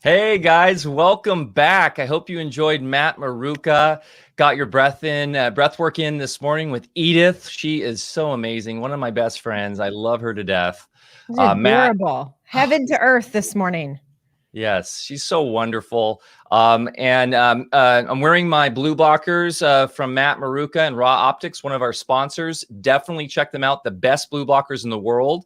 Hey guys, welcome back. I hope you enjoyed Matt Maruka. Got your breath work in this morning with Edith. She is so amazing. One of my best friends. I love her to death. It's Matt, adorable. Heaven to earth this morning. yes, she's so wonderful. I'm wearing my blue blockers from Matt Maruka and Raw Optics, one of our sponsors. Definitely check them out. The best blue blockers in the world.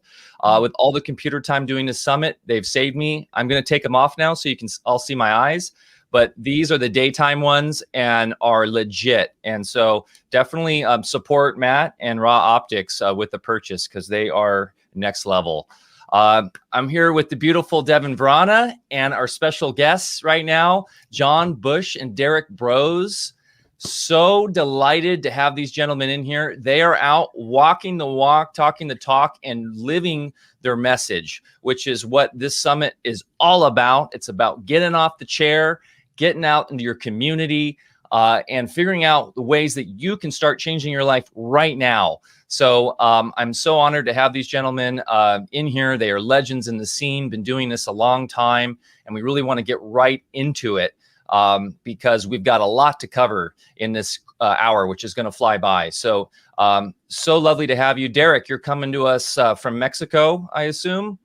With all the computer time doing this summit, they've saved me. I'm going to take them off now so you can all see my eyes. But these are the daytime ones and are legit. And so definitely support Matt and Raw Optics with the purchase because they are next level. I'm here with the beautiful Devin Vrana and our special guests right now, John Bush and Derrick Broze. So delighted to have these gentlemen in here. They are out walking the walk, talking the talk, and living their message, which is what this summit is all about. It's about getting off the chair, getting out into your community, and figuring out the ways that you can start changing your life right now. So I'm so honored to have these gentlemen in here. They are legends in the scene, been doing this a long time, and we really want to get right into it because we've got a lot to cover in this hour, which is going to fly by. So so lovely to have you. Derrick, you're coming to us from Mexico, I assume.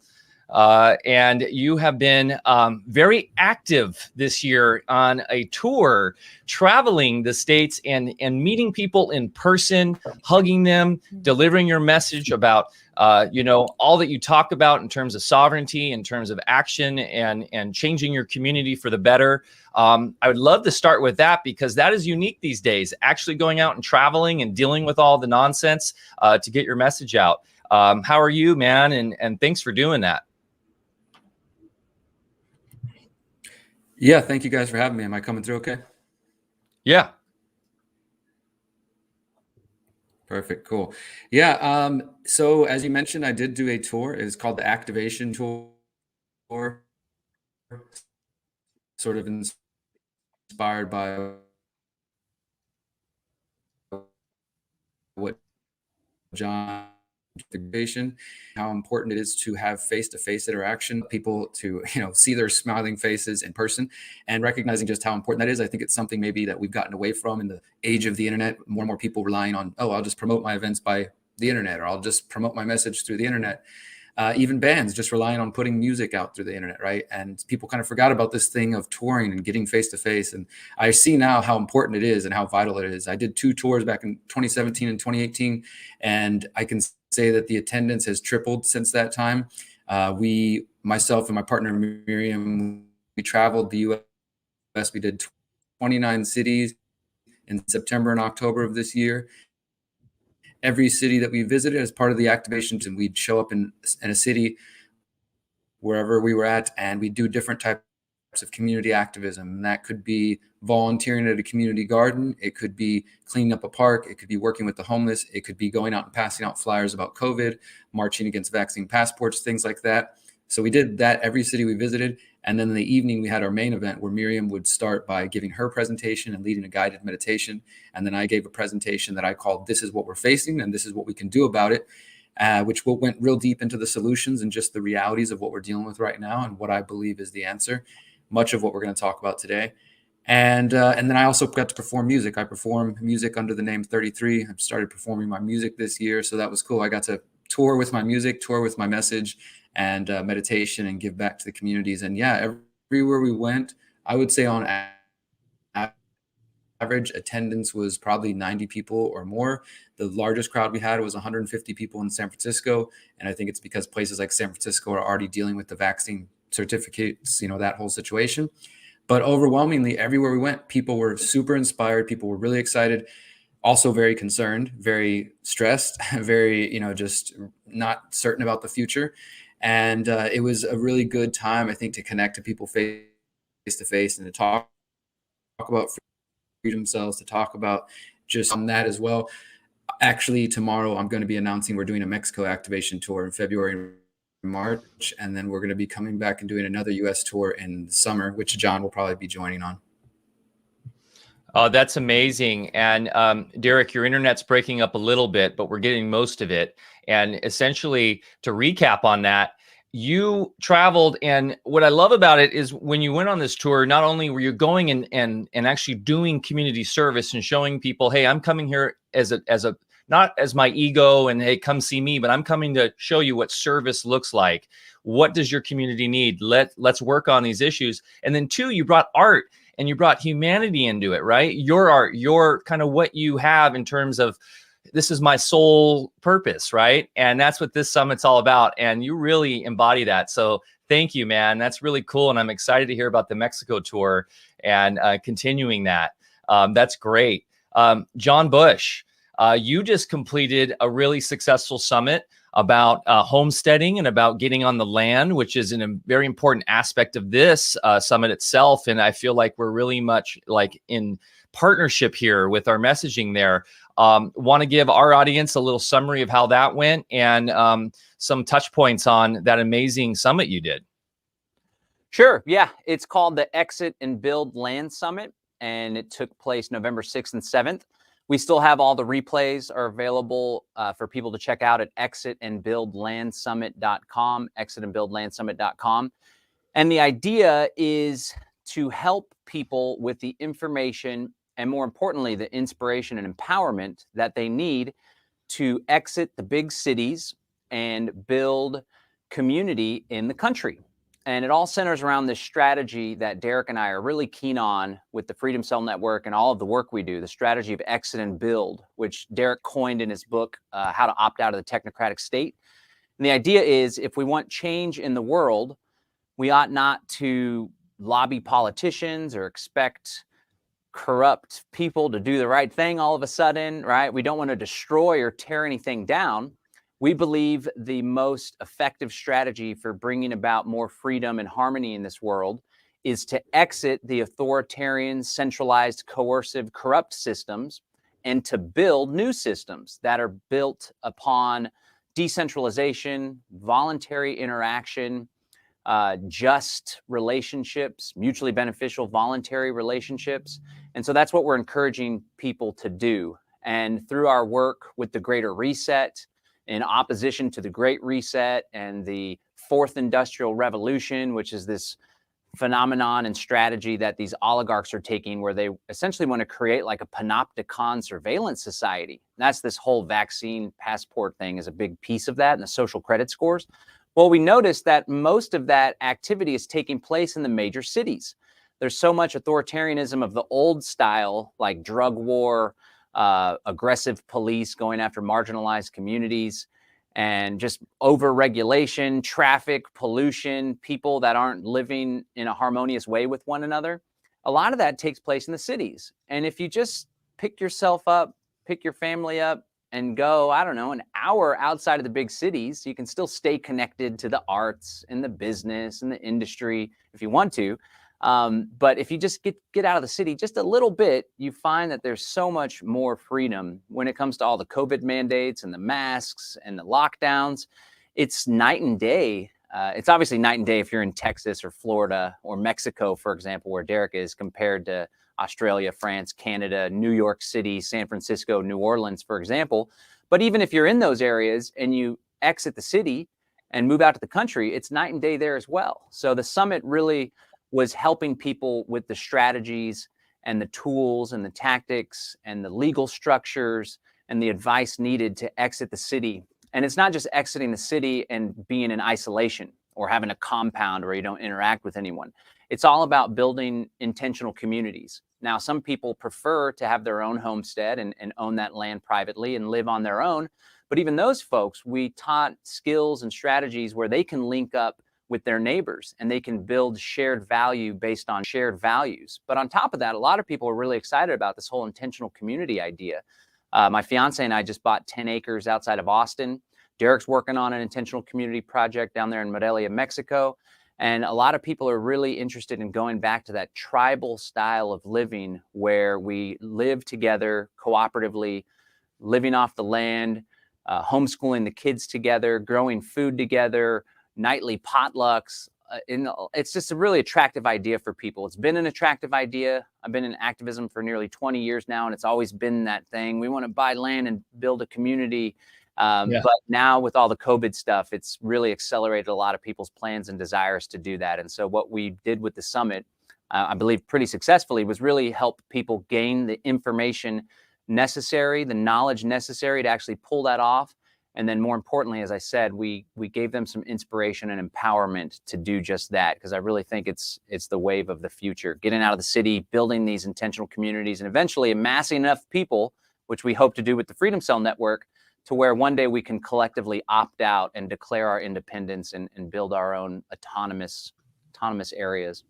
And you have been very active this year on a tour, traveling the states and meeting people in person, hugging them, delivering your message about, all that you talk about in terms of sovereignty, in terms of action and changing your community for the better. I would love to start with that because that is unique these days, actually going out and traveling and dealing with all the nonsense to get your message out. How are you, man? And thanks for doing that. Yeah, thank you guys for having me. Am I coming through okay? Yeah. Perfect, cool. Yeah, so as you mentioned, I did do a tour. It's called the Activation Tour, sort of inspired by what John integration, how important it is to have face-to-face interaction, people to see their smiling faces in person, and recognizing just how important that is. I think it's something maybe that we've gotten away from in the age of the internet. More and more people relying on, I'll just promote my events by the internet, or I'll just promote my message through the internet. Even bands just relying on putting music out through the internet, right? And people kind of forgot about this thing of touring and getting face-to-face. And I see now how important it is and how vital it is. I did 2 tours back in 2017 and 2018, and I can say that the attendance has tripled since that time. Myself and my partner Miriam, we traveled the U.S. We did 29 cities in September and October of this year. Every city that we visited as part of the activations, and we'd show up in a city wherever we were at, and we do different types of community activism. And that could be volunteering at a community garden. It could be cleaning up a park. It could be working with the homeless. It could be going out and passing out flyers about COVID, marching against vaccine passports, things like that. So we did that every city we visited. And then in the evening, we had our main event where Miriam would start by giving her presentation and leading a guided meditation. And then I gave a presentation that I called "This is what we're facing and this is what we can do about it," which went real deep into the solutions and just the realities of what we're dealing with right now and what I believe is the answer. Much of what we're going to talk about today. And then I also got to perform music. I perform music under the name 33. I've started performing my music this year. So that was cool. I got to tour with my music, tour with my message and meditation, and give back to the communities. And yeah, everywhere we went, I would say on average attendance was probably 90 people or more. The largest crowd we had was 150 people in San Francisco. And I think it's because places like San Francisco are already dealing with the vaccine certificates, that whole situation. But overwhelmingly, everywhere we went, people were super inspired. People were really excited, also very concerned, very stressed, very, just not certain about the future. And it was a really good time, I think, to connect to people face to face and to talk about freedom cells, to talk about just on that as well. Actually, tomorrow I'm going to be announcing we're doing a Mexico activation tour in February and March, and then we're going to be coming back and doing another U.S. tour in the summer, which John will probably be joining on. Oh, that's amazing. And Derrick, your internet's breaking up a little bit, but we're getting most of it. And essentially, to recap on that, you traveled, and what I love about it is when you went on this tour, not only were you going and actually doing community service and showing people, hey, I'm coming here as a not as my ego and hey, come see me, but I'm coming to show you what service looks like. What does your community need? Let's work on these issues. And then two, you brought art and you brought humanity into it, right? Your art, your kind of what you have in terms of this is my sole purpose, right? And that's what this summit's all about. And you really embody that. So thank you, man. That's really cool. And I'm excited to hear about the Mexico tour and continuing that. That's great. John Bush, you just completed a really successful summit about homesteading and about getting on the land, which is a very important aspect of this summit itself. And I feel like we're really much like in partnership here with our messaging there. Want to give our audience a little summary of how that went and some touch points on that amazing summit you did. Sure. Yeah. It's called the Exit and Build Land Summit, and it took place November 6th and 7th. We still have all the replays are available for people to check out at exitandbuildlandsummit.com, exitandbuildlandsummit.com. And the idea is to help people with the information and, more importantly, the inspiration and empowerment that they need to exit the big cities and build community in the country. And it all centers around this strategy that Derrick and I are really keen on with the Freedom Cell Network and all of the work we do, the strategy of exit and build, which Derrick coined in his book, How to Opt Out of the Technocratic State. And the idea is if we want change in the world, we ought not to lobby politicians or expect corrupt people to do the right thing all of a sudden, right? We don't want to destroy or tear anything down. We believe the most effective strategy for bringing about more freedom and harmony in this world is to exit the authoritarian, centralized, coercive, corrupt systems and to build new systems that are built upon decentralization, voluntary interaction, just relationships, mutually beneficial, voluntary relationships. And so that's what we're encouraging people to do. And through our work with the Greater Reset, in opposition to the Great Reset and the Fourth Industrial Revolution, which is this phenomenon and strategy that these oligarchs are taking, where they essentially want to create like a panopticon surveillance society. That's this whole vaccine passport thing is a big piece of that, and the social credit scores. Well, we noticed that most of that activity is taking place in the major cities. There's so much authoritarianism of the old style, like drug war, aggressive police going after marginalized communities, and just over-regulation, traffic, pollution, people that aren't living in a harmonious way with one another. A lot of that takes place in the cities. And if you just pick yourself up, pick your family up, and go, I don't know, an hour outside of the big cities, you can still stay connected to the arts and the business and the industry if you want to. But if you just get out of the city just a little bit, you find that there's so much more freedom when it comes to all the COVID mandates and the masks and the lockdowns. It's night and day. It's obviously night and day if you're in Texas or Florida or Mexico, for example, where Derrick is, compared to Australia, France, Canada, New York City, San Francisco, New Orleans, for example. But even if you're in those areas and you exit the city and move out to the country, it's night and day there as well. So the summit really was helping people with the strategies and the tools and the tactics and the legal structures and the advice needed to exit the city. And it's not just exiting the city and being in isolation or having a compound where you don't interact with anyone. It's all about building intentional communities. Now, some people prefer to have their own homestead and own that land privately and live on their own. But even those folks, we taught skills and strategies where they can link up with their neighbors and they can build shared value based on shared values. But on top of that, a lot of people are really excited about this whole intentional community idea. My fiance and I just bought 10 acres outside of Austin. Derrick's working on an intentional community project down there in Morelia, Mexico. And a lot of people are really interested in going back to that tribal style of living where we live together cooperatively, living off the land, homeschooling the kids together, growing food together, nightly potlucks. It's just a really attractive idea for people. It's been an attractive idea. I've been in activism for nearly 20 years now, and it's always been that thing. We want to buy land and build a community Yeah. But now with all the COVID stuff, it's really accelerated a lot of people's plans and desires to do that. And so what we did with the summit, I believe pretty successfully, was really help people gain the information necessary, the knowledge necessary to actually pull that off. And then more importantly, as I said, we gave them some inspiration and empowerment to do just that, because I really think it's the wave of the future, getting out of the city, building these intentional communities, and eventually amassing enough people, which we hope to do with the Freedom Cell Network, to where one day we can collectively opt out and declare our independence and build our own autonomous areas.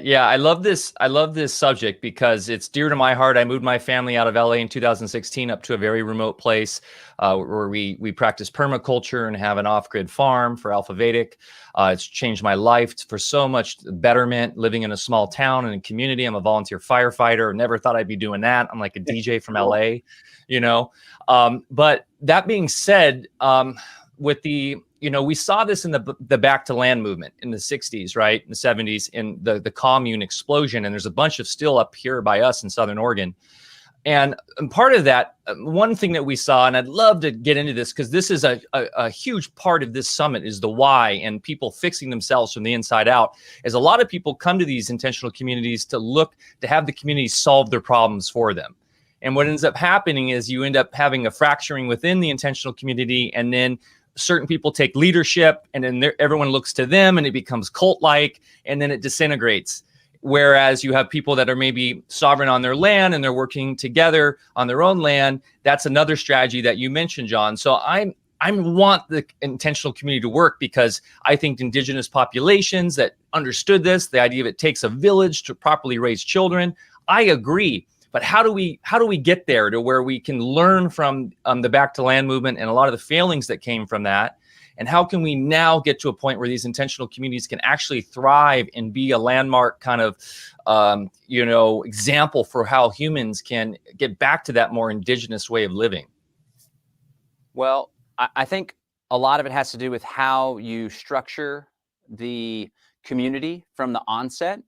Yeah, I love this. I love this subject because it's dear to my heart. I moved my family out of LA in 2016 up to a very remote place where we practice permaculture and have an off-grid farm for Alpha Vedic. It's changed my life for so much betterment, living in a small town and a community. I'm a volunteer firefighter. Never thought I'd be doing that. I'm like a DJ from LA, you know. But that being said, with the we saw this in the back to land movement in the 60s, right? In the 70s, in the commune explosion. And there's a bunch of still up here by us in Southern Oregon. And part of that, one thing that we saw, and I'd love to get into this because this is a huge part of this summit, is the why and people fixing themselves from the inside out. Is a lot of people come to these intentional communities to have the community solve their problems for them. And what ends up happening is you end up having a fracturing within the intentional community, and then certain people take leadership, and then everyone looks to them, and it becomes cult-like, and then it disintegrates. Whereas you have people that are maybe sovereign on their land and they're working together on their own land. That's another strategy that you mentioned, John. So I want the intentional community to work because I think indigenous populations that understood this, the idea of it takes a village to properly raise children, I agree. But how do we get there to where we can learn from the back to land movement and a lot of the failings that came from that? And how can we now get to a point where these intentional communities can actually thrive and be a landmark kind of, example for how humans can get back to that more indigenous way of living? Well, I think a lot of it has to do with how you structure the community from the onset.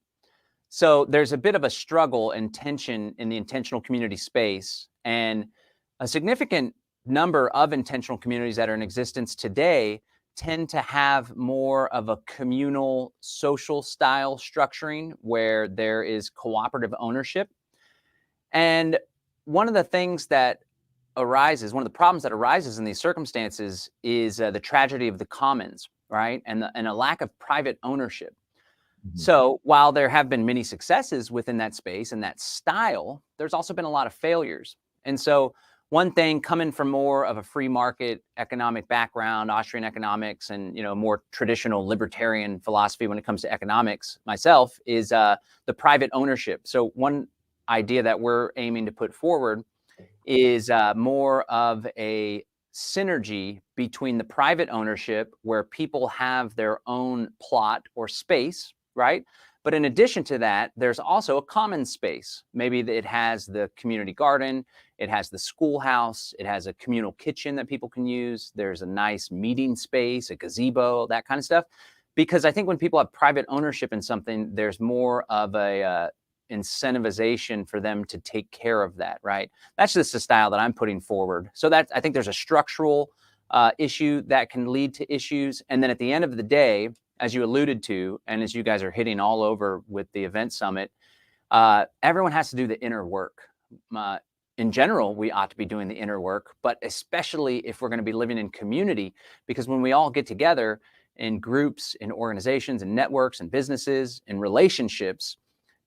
So there's a bit of a struggle and tension in the intentional community space, and a significant number of intentional communities that are in existence today tend to have more of a communal social style structuring where there is cooperative ownership. And one of the problems that arises in these circumstances is the tragedy of the commons, right? And a lack of private ownership. So while there have been many successes within that space and that style, there's also been a lot of failures. And so one thing, coming from more of a free market economic background, Austrian economics, and more traditional libertarian philosophy when it comes to economics myself, is the private ownership. So one idea that we're aiming to put forward is more of a synergy between the private ownership where people have their own plot or space, right? But in addition to that, there's also a common space. Maybe it has the community garden, it has the schoolhouse, it has a communal kitchen that people can use. There's a nice meeting space, a gazebo, that kind of stuff. Because I think when people have private ownership in something, there's more of a incentivization for them to take care of that, right? That's just the style that I'm putting forward. So I think there's a structural issue that can lead to issues. And then at the end of the day, as you alluded to, and as you guys are hitting all over with the event summit, everyone has to do the inner work. In general, we ought to be doing the inner work, but especially if we're going to be living in community, because when we all get together in groups, in organizations, and networks, and businesses, and relationships,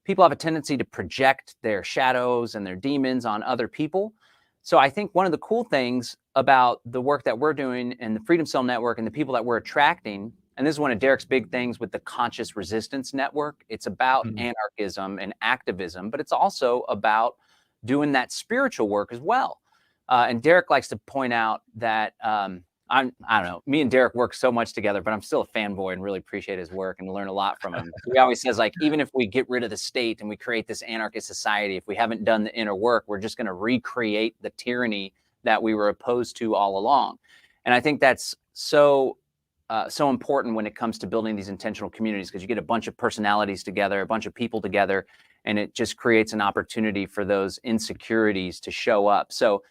people have a tendency to project their shadows and their demons on other people. So I think one of the cool things about the work that we're doing and the Freedom Cell Network and the people that we're attracting, and this is one of Derrick's big things with the Conscious Resistance Network, it's about anarchism and activism, but it's also about doing that spiritual work as well. And Derrick likes to point out that, I don't know, me and Derrick work so much together, but I'm still a fanboy and really appreciate his work and learn a lot from him. He always says, like, even if we get rid of the state and we create this anarchist society, if we haven't done the inner work, we're just going to recreate the tyranny that we were opposed to all along. And I think that's so important when it comes to building these intentional communities, because you get a bunch of personalities together, a bunch of people together, and it just creates an opportunity for those insecurities to show up. So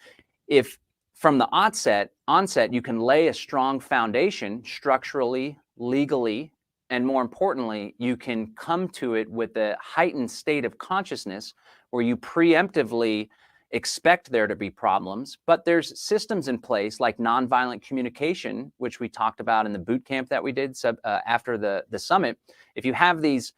if from the onset, you can lay a strong foundation structurally, legally, and more importantly, you can come to it with a heightened state of consciousness where you preemptively expect there to be problems, but there's systems in place like nonviolent communication, which we talked about in the boot camp that we did after the summit. If you have these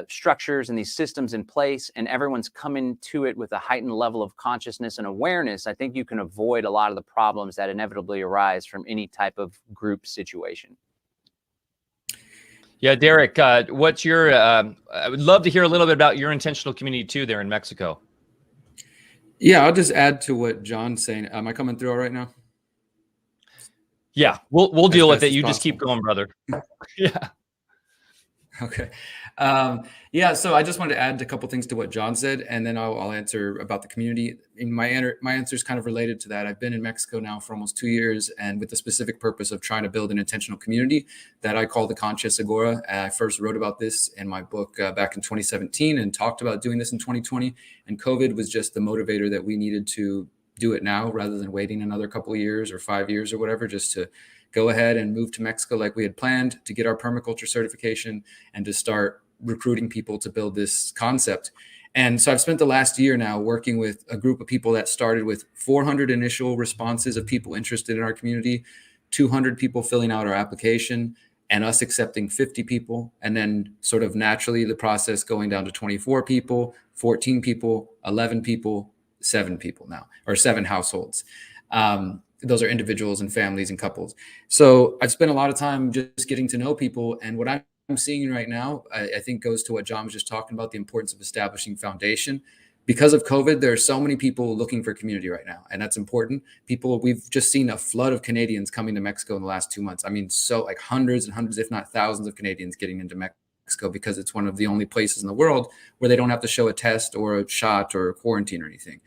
structures and these systems in place and everyone's coming to it with a heightened level of consciousness and awareness, I think you can avoid a lot of the problems that inevitably arise from any type of group situation. Yeah, Derrick, what's your, I would love to hear a little bit about your intentional community too there in Mexico. Yeah, I'll just add to what John's saying. Am I coming through all right now? Yeah, we'll deal with it. You possible. just keep going, brother. Yeah. Okay. Yeah, so I just wanted to add a couple things to what John said, and then I'll answer about the community. My answer is kind of related to that. I've been in Mexico now for almost 2 years, and with the specific purpose of trying to build an intentional community that I call the Conscious Agora. I first wrote about this in my book back in 2017 and talked about doing this in 2020, and COVID was just the motivator that we needed to do it now rather than waiting another couple of years or 5 years or whatever, just to go ahead and move to Mexico like we had planned, to get our permaculture certification and to start recruiting people to build this concept. And so I've spent the last year now working with a group of people that started with 400 initial responses of people interested in our community, 200 people filling out our application, and us accepting 50 people. And then sort of naturally the process going down to 24 people, 14 people, 11 people, 7 people now, or 7 households. Those are individuals and families and couples. So I've spent a lot of time just getting to know people. And what I'm seeing right now, I think goes to what John was just talking about, the importance of establishing foundation. Because of COVID, there are so many people looking for community right now. And that's important. We've just seen a flood of Canadians coming to Mexico in the last 2 months. I mean, so like hundreds and hundreds, if not thousands of Canadians getting into Mexico because it's one of the only places in the world where they don't have to show a test or a shot or a quarantine or anything.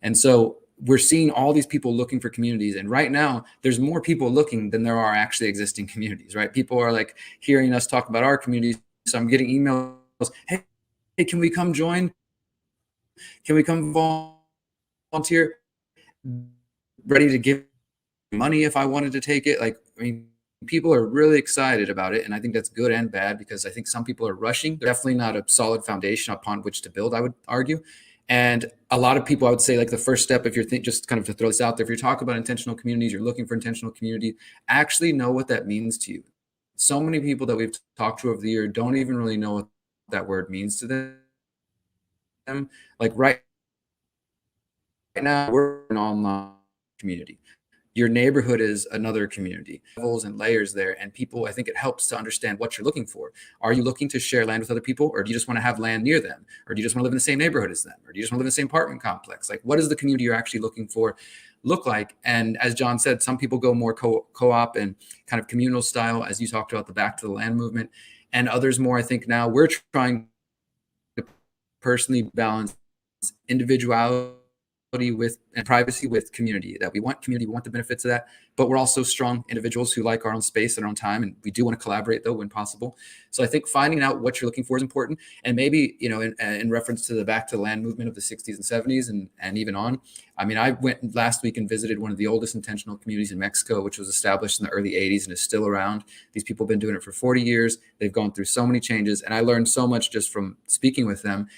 And so we're seeing all these people looking for communities. And right now there's more people looking than there are actually existing communities, right? People are like hearing us talk about our communities. So I'm getting emails. Hey, can we come join? Can we come volunteer? Ready to give money if I wanted to take it. Like, I mean, people are really excited about it. And I think that's good and bad because I think some people are rushing. They're definitely not a solid foundation upon which to build, I would argue. And a lot of people, I would say, like the first step, if you're just kind of to throw this out there, if you're talking about intentional communities, you're looking for intentional community, actually know what that means to you. So many people that we've talked to over the year don't even really know what that word means to them. Like right now, we're an online community. Your neighborhood is another community, levels and layers there. And people, I think it helps to understand what you're looking for. Are you looking to share land with other people? Or do you just want to have land near them? Or do you just want to live in the same neighborhood as them? Or do you just want to live in the same apartment complex? Like, what does the community you're actually looking for look like? And as John said, some people go more co-op and kind of communal style, as you talked about the back to the land movement, and others more, I think now we're trying to personally balance individuality with and privacy with community, that we want community, we want the benefits of that, but we're also strong individuals who like our own space and our own time. And we do want to collaborate though, when possible. So I think finding out what you're looking for is important. And maybe, you know, in reference to the back to the land movement of the 60s and 70s and even on, I mean, I went last week and visited one of the oldest intentional communities in Mexico, which was established in the early 80s and is still around. These people have been doing it for 40 years. They've gone through so many changes. And I learned so much just from speaking with them.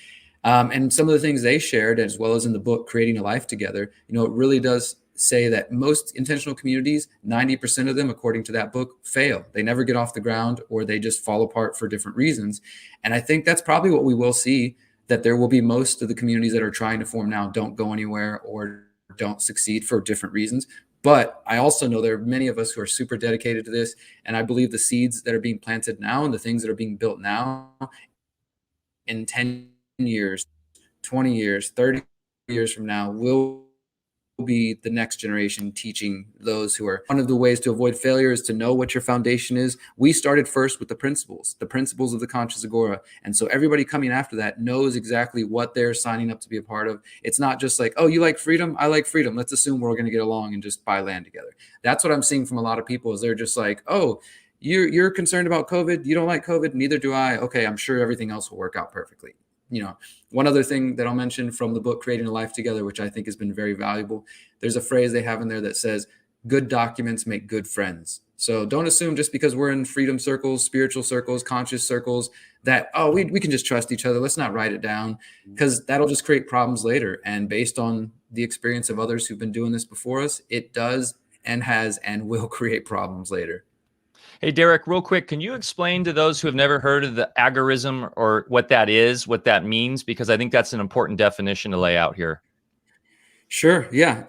And some of the things they shared, as well as in the book, Creating a Life Together, you know, it really does say that most intentional communities, 90% of them, according to that book, fail. They never get off the ground, or they just fall apart for different reasons. And I think that's probably what we will see, that there will be most of the communities that are trying to form now don't go anywhere or don't succeed for different reasons. But I also know there are many of us who are super dedicated to this. And I believe the seeds that are being planted now and the things that are being built now in 10 years, 20 years, 30 years from now will be the next generation teaching those who are. One of the ways to avoid failure is to know what your foundation is. We started first with the principles of the Conscious Agora. And so everybody coming after that knows exactly what they're signing up to be a part of. It's not just like, oh, you like freedom? I like freedom. Let's assume we're going to get along and just buy land together. That's what I'm seeing from a lot of people, is they're just like, oh, you're concerned about COVID. You don't like COVID. Neither do I. Okay, I'm sure everything else will work out perfectly. one other thing that I'll mention from the book, Creating a Life Together, which I think has been very valuable. There's a phrase they have in there that says, good documents make good friends. So don't assume just because we're in freedom circles, spiritual circles, conscious circles, that, oh, we can just trust each other. Let's not write it down, because that'll just create problems later. And based on the experience of others who've been doing this before us, it does and has and will create problems later. Hey, Derrick, real quick, can you explain to those who have never heard of the agorism or what that is, what that means? Because I think that's an important definition to lay out here. Sure. Yeah.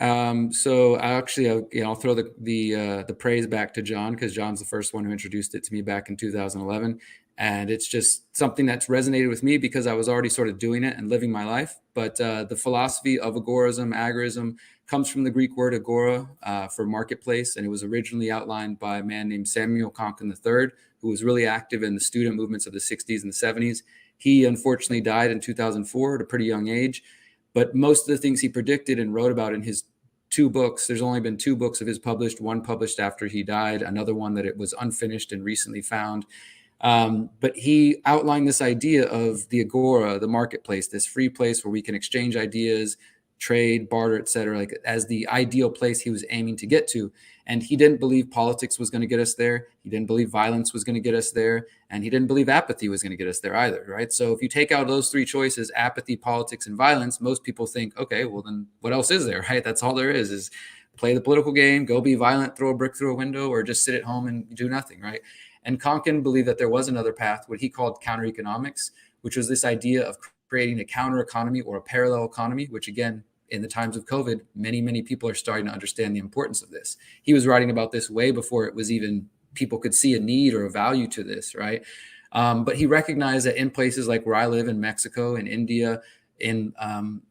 So I'll throw the praise back to John, because John's the first one who introduced it to me back in 2011. And it's just something that's resonated with me because I was already sort of doing it and living my life. But the philosophy of agorism comes from the Greek word agora for marketplace. And it was originally outlined by a man named Samuel Konkin III, who was really active in the student movements of the 60s and the 70s. He unfortunately died in 2004 at a pretty young age. But most of the things he predicted and wrote about in his 2 books, there's only been 2 books of his published, one published after he died, another one that it was unfinished and recently found. But he outlined this idea of the agora, the marketplace, this free place where we can exchange ideas, trade, barter, et cetera, like as the ideal place he was aiming to get to. And he didn't believe politics was going to get us there. He didn't believe violence was going to get us there. And he didn't believe apathy was going to get us there either, right? So if you take out those 3 choices, apathy, politics, and violence, most people think, okay, well then what else is there, right? That's all there is play the political game, go be violent, throw a brick through a window, or just sit at home and do nothing, right? And Konkin believed that there was another path, what he called counter economics, which was this idea of creating a counter economy or a parallel economy, which again, in the times of COVID, many people are starting to understand the importance of this. He was writing about this way before it was even people could see a need or a value to this, right? But he recognized that in places like where I live in Mexico, in India, in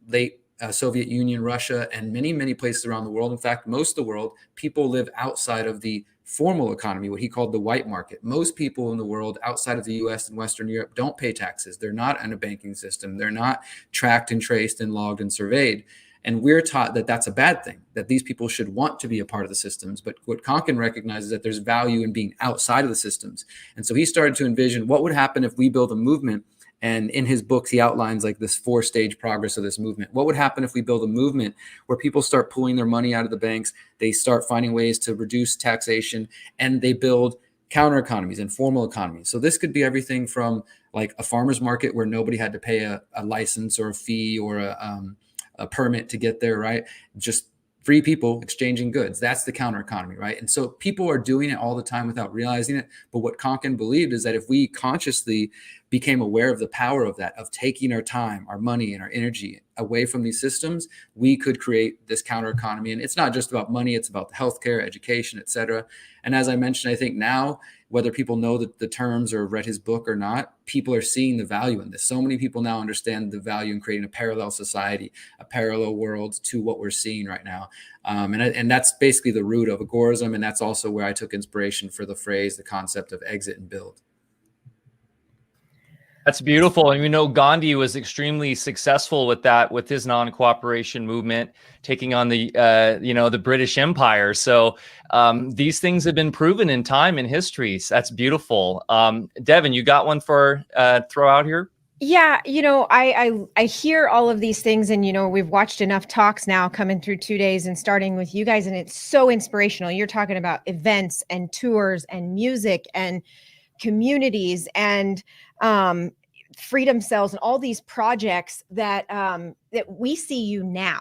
late Soviet Union, Russia, and many places around the world, in fact, most of the world, people live outside of the formal economy, what he called the white market. Most people in the world outside of the US and Western Europe don't pay taxes. They're not in a banking system. They're not tracked and traced and logged and surveyed. And we're taught that that's a bad thing, that these people should want to be a part of the systems. But what Konkin recognizes is that there's value in being outside of the systems. And so he started to envision what would happen if we build a movement. And in his books, he outlines like this 4-stage progress of this movement. What would happen if we build a movement where people start pulling their money out of the banks, they start finding ways to reduce taxation, and they build counter economies and formal economies? So this could be everything from like a farmer's market where nobody had to pay a license or a fee or a permit to get there, right? Just free people exchanging goods. That's the counter economy, right? And so people are doing it all the time without realizing it. But what Konkin believed is that if we consciously became aware of the power of that, of taking our time, our money, and our energy away from these systems, we could create this counter economy. And it's not just about money, it's about healthcare, education, et cetera. And as I mentioned, I think now, whether people know the terms or read his book or not, people are seeing the value in this. So many people now understand the value in creating a parallel society, a parallel world to what we're seeing right now. And that's basically the root of agorism. And that's also where I took inspiration for the phrase, the concept of exit and build. That's beautiful. And we know Gandhi was extremely successful with that, with his non-cooperation movement, taking on the British Empire. So these things have been proven in time and history. So that's beautiful. Devin, you got one for throw out here? Yeah, I hear all of these things, and we've watched enough talks now coming through 2 days and starting with you guys, and it's so inspirational. You're talking about events and tours and music and communities and freedom cells and all these projects that we see you now.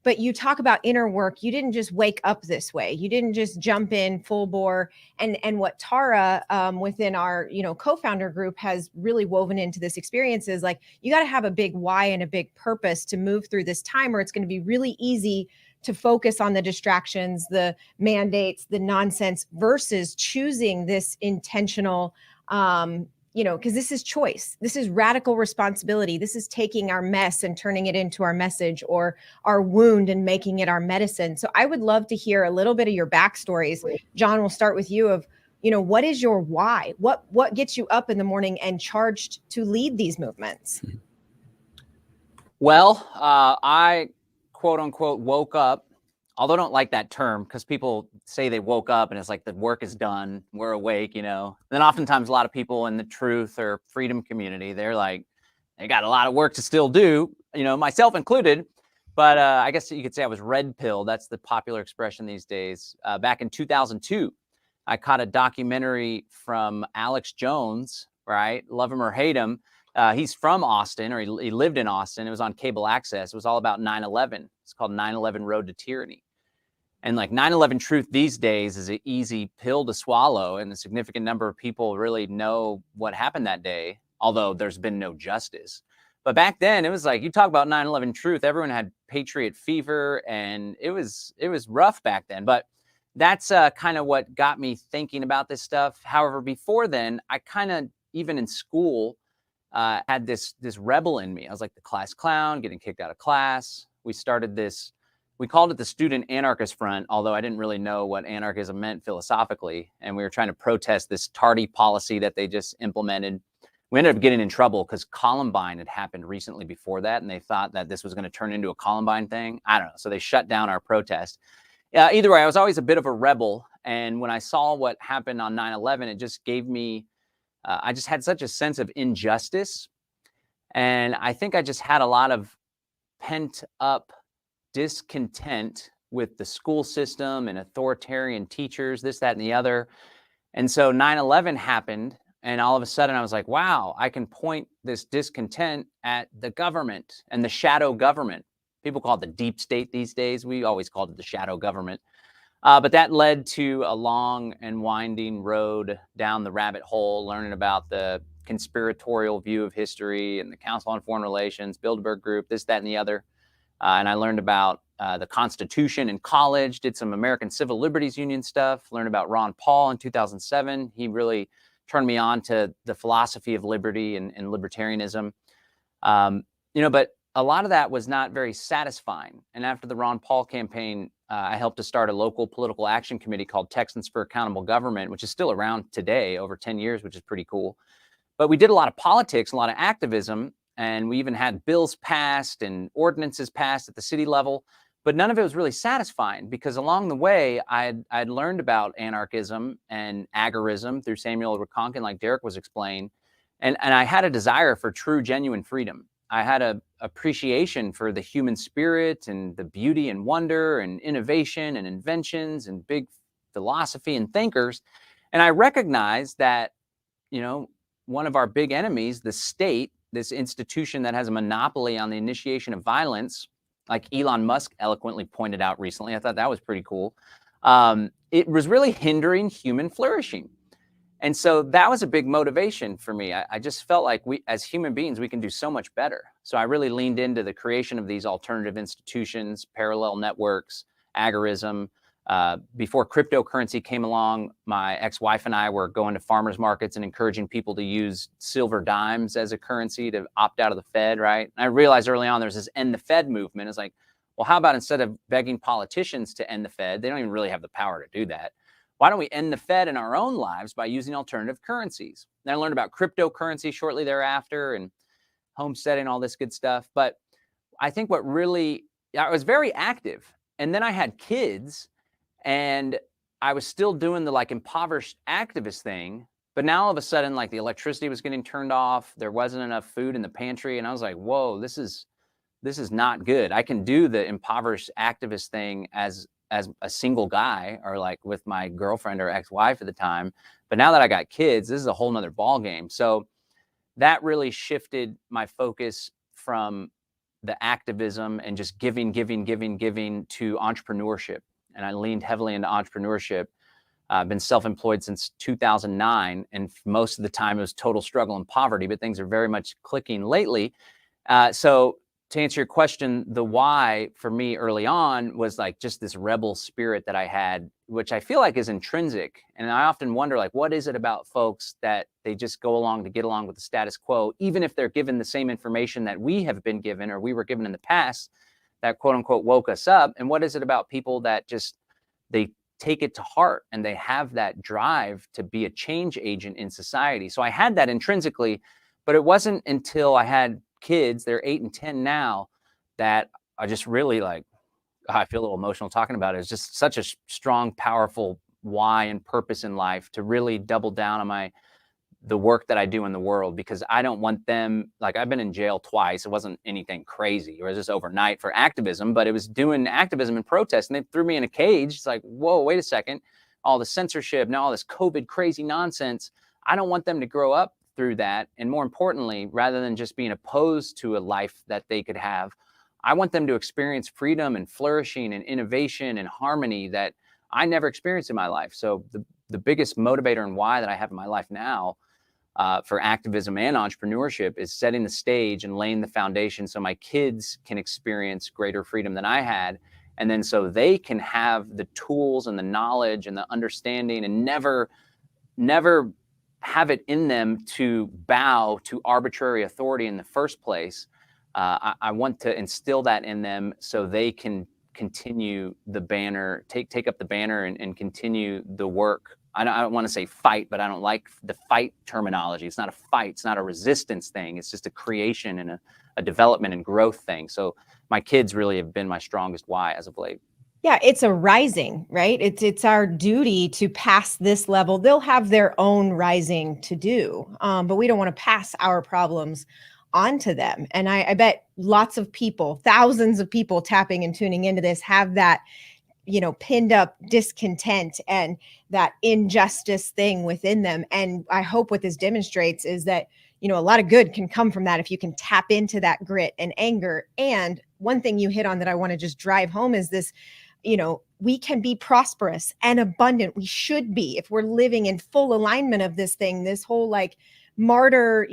But you talk about inner work. You didn't just wake up this way. You didn't just jump in full bore. And what Tara within our co-founder group has really woven into this experience is like, you got to have a big why and a big purpose to move through this time, where it's going to be really easy to focus on the distractions, the mandates, the nonsense, versus choosing this intentional, because this is choice. This is radical responsibility. This is taking our mess and turning it into our message, or our wound and making it our medicine. So I would love to hear a little bit of your backstories. John, we'll start with you of, what is your why? What gets you up in the morning and charged to lead these movements? Well, I quote unquote woke up, although I don't like that term because people say they woke up and it's like the work is done, we're awake, Then oftentimes a lot of people in the truth or freedom community, they're like, they got a lot of work to still do, myself included. But I guess you could say I was red pilled. That's the popular expression these days. Back in 2002, I caught a documentary from Alex Jones, right? Love him or hate him. He's from Austin, or he lived in Austin. It was on cable access. It was all about 9/11. It's called 9/11 Road to Tyranny. And like 9/11 truth these days is an easy pill to swallow. And a significant number of people really know what happened that day, although there's been no justice. But back then, it was like, you talk about 9/11 truth, everyone had patriot fever, and it was rough back then. But that's kind of what got me thinking about this stuff. However, before then, I kind of, even in school, had this rebel in me. I was like the class clown, getting kicked out of class. We started this, we called it the Student Anarchist Front, although I didn't really know what anarchism meant philosophically. And we were trying to protest this tardy policy that they just implemented. We ended up getting in trouble because Columbine had happened recently before that, and they thought that this was going to turn into a Columbine thing. I don't know. So they shut down our protest. Either way, I was always a bit of a rebel. And when I saw what happened on 9/11, it just gave me, I just had such a sense of injustice. And I think I just had a lot of pent up discontent with the school system and authoritarian teachers, this, that, and the other. And so 9/11 happened. And all of a sudden I was like, wow, I can point this discontent at the government and the shadow government. People call it the deep state these days. We always called it the shadow government. But that led to a long and winding road down the rabbit hole, learning about the conspiratorial view of history and the Council on Foreign Relations, Bilderberg Group, this, that, and the other. And I learned about the Constitution in college, did some American Civil Liberties Union stuff, learned about Ron Paul in 2007. He really turned me on to the philosophy of liberty and libertarianism. But a lot of that was not very satisfying. And after the Ron Paul campaign, I helped to start a local political action committee called Texans for Accountable Government, which is still around today, over 10 years, which is pretty cool. But we did a lot of politics, a lot of activism, and we even had bills passed and ordinances passed at the city level. But none of it was really satisfying, because along the way, I'd learned about anarchism and agorism through Samuel Reconkin, like Derrick was explaining. And I had a desire for true, genuine freedom. I had an appreciation for the human spirit and the beauty and wonder and innovation and inventions and big philosophy and thinkers. And I recognized that, one of our big enemies, the state, this institution that has a monopoly on the initiation of violence, like Elon Musk eloquently pointed out recently. I thought that was pretty cool. It was really hindering human flourishing. And so that was a big motivation for me. I just felt like we, as human beings, we can do so much better. So I really leaned into the creation of these alternative institutions, parallel networks, agorism. Before cryptocurrency came along, my ex-wife and I were going to farmers markets and encouraging people to use silver dimes as a currency to opt out of the Fed, right? And I realized early on there's this end the Fed movement. It's like, well, how about instead of begging politicians to end the Fed, they don't even really have the power to do that. Why don't we end the Fed in our own lives by using alternative currencies? Then I learned about cryptocurrency shortly thereafter and homesteading, all this good stuff. But I think what really, I was very active. And then I had kids. And I was still doing the like impoverished activist thing, but now all of a sudden, like the electricity was getting turned off. There wasn't enough food in the pantry. And I was like, whoa, this is not good. I can do the impoverished activist thing as a single guy, or like with my girlfriend or ex-wife at the time. But now that I got kids, this is a whole nother ball game. So that really shifted my focus from the activism and just giving to entrepreneurship. And I leaned heavily into entrepreneurship. I've been self-employed since 2009. And most of the time it was total struggle and poverty, but things are very much clicking lately. So to answer your question, the why for me early on was like just this rebel spirit that I had, which I feel like is intrinsic. And I often wonder, like, what is it about folks that they just go along to get along with the status quo, even if they're given the same information that we have been given or we were given in the past, that quote unquote woke us up? And what is it about people that just, they take it to heart and they have that drive to be a change agent in society? So I had that intrinsically, but it wasn't until I had kids, they're 8 and 10 now, that I just really like, I feel a little emotional talking about it. It's just such a strong, powerful why and purpose in life to really double down on the work that I do in the world, because I don't want them, like, I've been in jail twice. It wasn't anything crazy. It was just overnight for activism, but it was doing activism and protest, and they threw me in a cage. It's like, whoa, wait a second. All the censorship, now all this COVID crazy nonsense. I don't want them to grow up through that. And more importantly, rather than just being opposed to a life that they could have, I want them to experience freedom and flourishing and innovation and harmony that I never experienced in my life. So the biggest motivator and why that I have in my life now, for activism and entrepreneurship, is setting the stage and laying the foundation so my kids can experience greater freedom than I had. And then so they can have the tools and the knowledge and the understanding, and never have it in them to bow to arbitrary authority in the first place. I want to instill that in them so they can continue the banner, take up the banner and continue the work. I don't want to say fight, but I don't like the fight terminology. It's not a fight. It's not a resistance thing. It's just a creation and a development and growth thing. So my kids really have been my strongest why as of late. Yeah, it's a rising, right? It's our duty to pass this level. They'll have their own rising to do, but we don't want to pass our problems onto them. And I bet lots of people, thousands of people tapping and tuning into this, have that, pinned up discontent and that injustice thing within them. And I hope what this demonstrates is that, a lot of good can come from that if you can tap into that grit and anger. And one thing you hit on that I want to just drive home is this, we can be prosperous and abundant. We should be, if we're living in full alignment of this thing, this whole like martyr,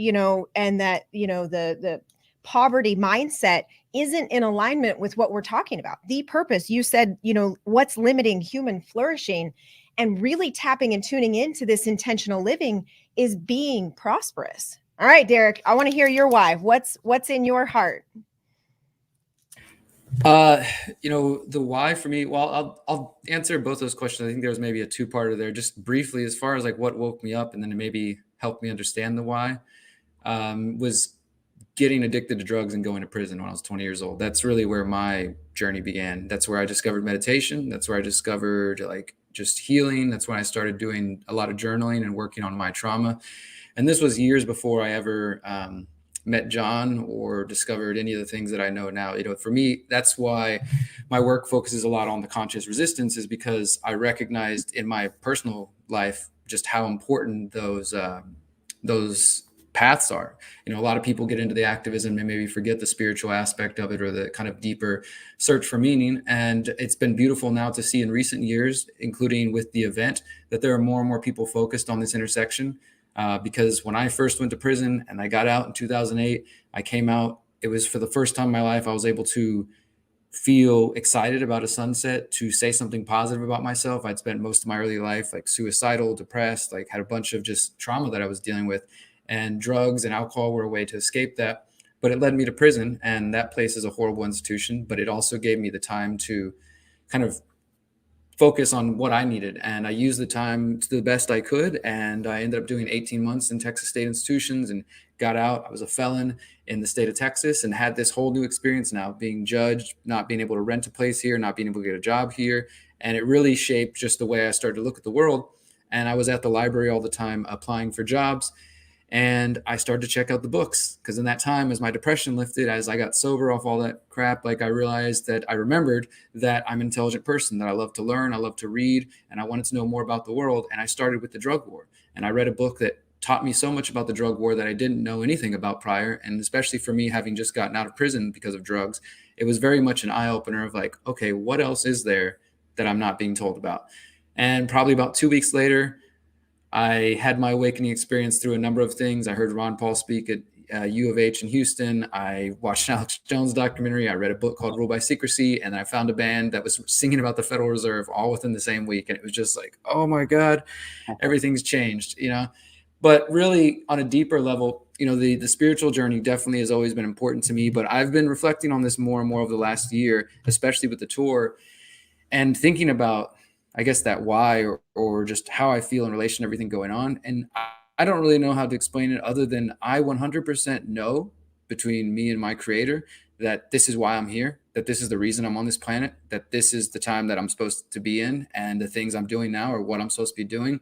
and that, the poverty mindset isn't in alignment with what we're talking about. The purpose, you said, what's limiting human flourishing, and really tapping and tuning into this intentional living is being prosperous. All right, Derrick, I want to hear your why. What's in your heart? The why for me, well, I'll answer both those questions. I think there was maybe a two-parter there, just briefly, as far as like what woke me up and then it maybe helped me understand the why, was getting addicted to drugs and going to prison when I was 20 years old. That's really where my journey began. That's where I discovered meditation. That's where I discovered like just healing. That's when I started doing a lot of journaling and working on my trauma. And this was years before I ever met John or discovered any of the things that I know now. For me, that's why my work focuses a lot on the conscious resistance, is because I recognized in my personal life just how important those paths are. A lot of people get into the activism and maybe forget the spiritual aspect of it or the kind of deeper search for meaning. And it's been beautiful now to see in recent years, including with the event, that there are more and more people focused on this intersection. Because when I first went to prison and I got out in 2008, I came out, it was for the first time in my life I was able to feel excited about a sunset, to say something positive about myself. I'd spent most of my early life like suicidal, depressed, like had a bunch of just trauma that I was dealing with, and drugs and alcohol were a way to escape that. But it led me to prison, and that place is a horrible institution, but it also gave me the time to kind of focus on what I needed. And I used the time to the best I could. And I ended up doing 18 months in Texas state institutions and got out. I was a felon in the state of Texas and had this whole new experience now, being judged, not being able to rent a place here, not being able to get a job here. And it really shaped just the way I started to look at the world. And I was at the library all the time applying for jobs. And I started to check out the books, because in that time, as my depression lifted, as I got sober off all that crap, like I realized that I remembered that I'm an intelligent person, that I love to learn, I love to read, and I wanted to know more about the world. And I started with the drug war. And I read a book that taught me so much about the drug war that I didn't know anything about prior. And especially for me, having just gotten out of prison because of drugs, it was very much an eye opener of like, okay, what else is there that I'm not being told about? And probably about 2 weeks later, I had my awakening experience through a number of things. I heard Ron Paul speak at U of H in Houston. I watched an Alex Jones documentary. I read a book called Rule by Secrecy, and I found a band that was singing about the Federal Reserve all within the same week. And it was just like, oh my God, everything's changed, But really on a deeper level, the spiritual journey definitely has always been important to me. But I've been reflecting on this more and more over the last year, especially with the tour, and thinking about, I guess, that why or just how I feel in relation to everything going on. And I don't really know how to explain it other than I 100% know between me and my creator that this is why I'm here, that this is the reason I'm on this planet, that this is the time that I'm supposed to be in, and the things I'm doing now are what I'm supposed to be doing.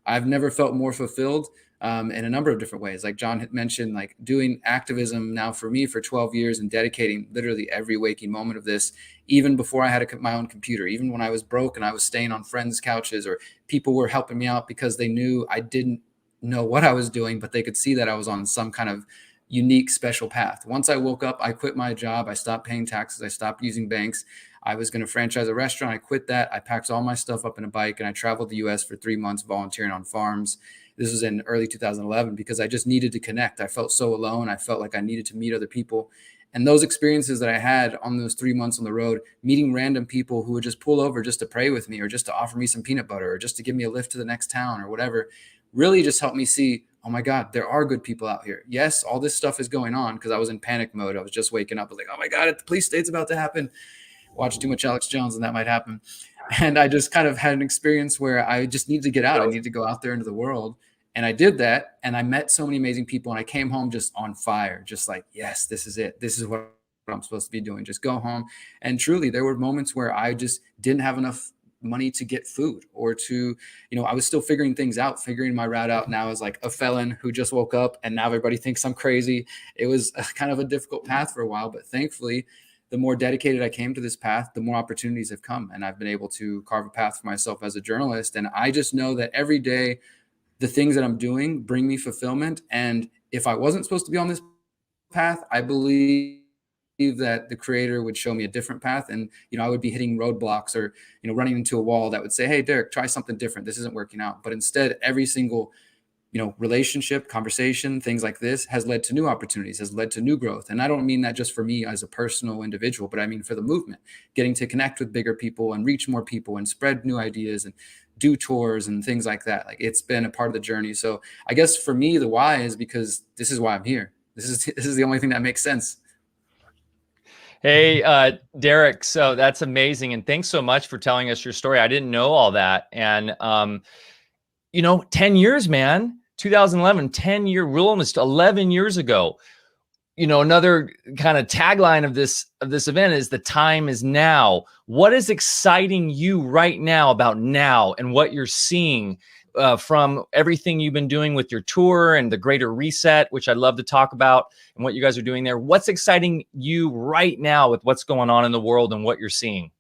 I've never felt more fulfilled. in a number of different ways. Like John had mentioned, like doing activism now for me for 12 years and dedicating literally every waking moment of this, even before I had my own computer, even when I was broke and I was staying on friends' couches, or people were helping me out because they knew I didn't know what I was doing, but they could see that I was on some kind of unique, special path. Once I woke up, I quit my job. I stopped paying taxes. I stopped using banks. I was going to franchise a restaurant. I quit that. I packed all my stuff up in a bike and I traveled the US for 3 months volunteering on farms. This was in early 2011 because I just needed to connect. I felt so alone. I felt like I needed to meet other people. And those experiences that I had on those 3 months on the road, meeting random people who would just pull over just to pray with me, or just to offer me some peanut butter, or just to give me a lift to the next town or whatever, really just helped me see, oh my God, there are good people out here. Yes, all this stuff is going on, because I was in panic mode. I was just waking up. I was like, oh my God, the police state's about to happen. Watch too much Alex Jones and that might happen. And I just kind of had an experience where I just needed to get out. I needed to go out there into the world. And I did that. And I met so many amazing people. And I came home just on fire, just like, yes, this is it. This is what I'm supposed to be doing. Just go home. And truly, there were moments where I just didn't have enough money to get food, or to, I was still figuring things out, figuring my route out now as like a felon who just woke up and now everybody thinks I'm crazy. It was kind of a difficult path for a while, but thankfully, the more dedicated I came to this path, the more opportunities have come. And I've been able to carve a path for myself as a journalist. And I just know that every day, the things that I'm doing bring me fulfillment. And if I wasn't supposed to be on this path, I believe that the creator would show me a different path. And, I would be hitting roadblocks, or, running into a wall that would say, hey, Derrick, try something different. This isn't working out. But instead, every single, relationship, conversation, things like this has led to new opportunities, has led to new growth. And I don't mean that just for me as a personal individual, but I mean for the movement, getting to connect with bigger people and reach more people and spread new ideas and do tours and things like that. Like, it's been a part of the journey. So I guess for me, the why is because this is why I'm here. This is the only thing that makes sense. Hey, Derrick, so that's amazing. And thanks so much for telling us your story. I didn't know all that. And, 10 years, man, 2011, 10-year, we're almost 11 years ago. Another kind of tagline of this event is the time is now. What is exciting you right now about now and what you're seeing from everything you've been doing with your tour and the Greater Reset, which I'd love to talk about, and what you guys are doing there? What's exciting you right now with what's going on in the world and what you're seeing?